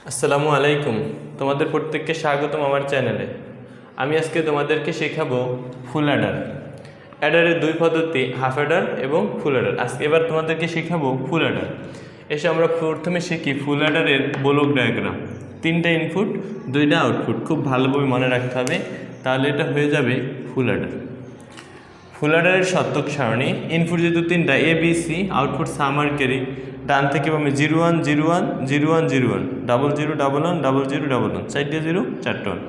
আসসালামু আলাইকুম। তোমাদের প্রত্যেককে স্বাগতম আমার চ্যানেলে। আমি আজকে তোমাদেরকে শেখাবো ফুল অ্যাডার। অ্যাডারের দুই পদ্ধতি, হাফ অ্যাডার এবং ফুল অ্যাডার। আজকে এবার তোমাদেরকে শেখাবো ফুল অ্যাডার। এসে আমরা প্রথমে শিখি ফুল অ্যাডারের ব্লক ডায়াগ্রাম। 3টা ইনপুট 2টা আউটপুট, খুব ভালোভাবে মনে রাখতে হবে, তাহলে এটা হয়ে যাবে ফুল অ্যাডার। ফুল অ্যাডারের শতক সারণী, ইনপুট যেহেতু 3টা এ বি সি, আউটপুট সাম আর ক্যারি। ডান থেকে বামে 0 1 0 1 0 1 0 1 0 0 1 1 0 0 1 1, 4টে 0 4টে 1।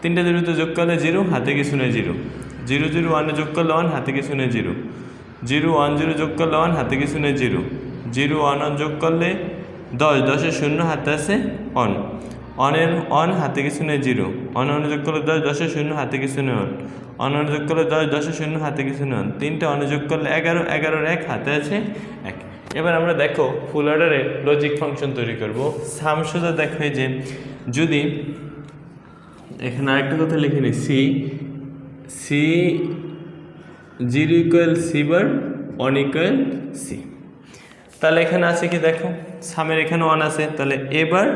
3টে 0তে যোগ করলে 0, হাতে কিছু নেই 0। 0 0 1 যোগ করলে 1, হাতে কিছু নেই 0। 0 1 0 যোগ করলে 1, হাতে কিছু নেই 0। 0 1 1 যোগ করলে 10, 10-এর 0, হাতে আছে 1। 1-এর 1, হাতে কিছু নেই 0। 1 1 যোগ করলে 10, 10-এর 0, হাতে কিছু নেই 1। 1 1 যোগ করলে 10, 10-এর 0, হাতে কিছু নেই 1। 3টে 1 যোগ করলে 11, 11-এর 1, হাতে আছে 1। এবার আমরা দেখো ফুল অ্যাডারে লজিক ফাংশন তৈরি করব। সাম সোজা দেখো যে যদি এখানে আরেকটা কথা লিখে নিই, C 0 equal C bar, 1 equal C. তাহলে এখানে আছে কি দেখো, সামের এখানে 1 আছে, তাহলে এ বার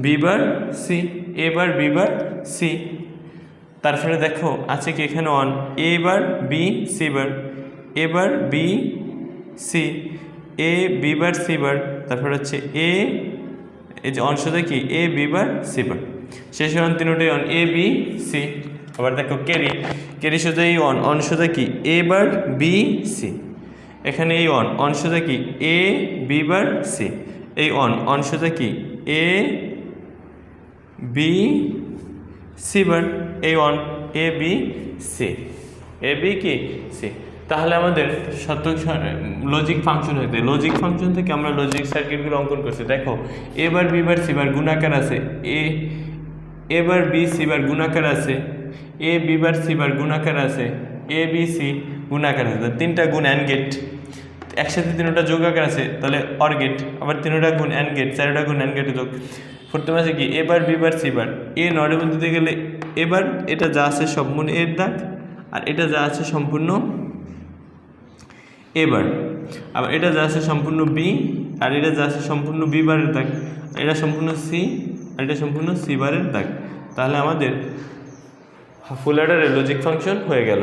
বি বার সি, এ বার বি বার সি। তারপরে দেখো আছে কি এখানে 1, এ বার B C bar, A bar B C, A B bar C বার। তারপর হচ্ছে এ, এই যে অংশটা কি এ বি বার সি বার। শেষ হন 3টাই 1, এ বি সি। আবার দেখো ক্যারি, ক্যারি সোজা এই অংশটা কি এ বার বি সি। এখানে এই অংশটা কি এ বি বার সি। এই অংশটা কি এ বি সি বার। এই A B C, A B কি সি। তাহলে আমাদের লজিক ফাংশন হইতে, লজিক ফাংশন থেকে আমরা লজিক সার্কিটগুলো অঙ্কন করছি। দেখো এ বার বি বার সি বার গুণাকার আছে, এ বার বি সি বার গুণাকার আছে, এ বি বার সি বার গুণাকার আছে, এ বি সি গুণাকার আছে। 3টা গুণ অ্যান্ড গেট, একসাথে 3টা যোগ আকার আছে, তাহলে অর গেট। আবার 3টা গুণ অ্যান্ড গেট, 4টা গুণ অ্যান্ড গেটে যোগ। প্রথমে আছে কি এ বার বি বার সি বার। এ নরের মধ্যে দিতে গেলে এবার এটা যা আছে সম্পূর্ণ এর দাগ, আর এটা যা আছে সম্পূর্ণ এবার। আবার এটা যা আছে সম্পূর্ণ বি, আর এটা যা আছে সম্পূর্ণ বি বারের দাগ। এটা সম্পূর্ণ সি, আর এটা সম্পূর্ণ সি বারের দাগ। তাহলে আমাদের ফুল অ্যাডারের লজিক ফাংশন হয়ে গেল।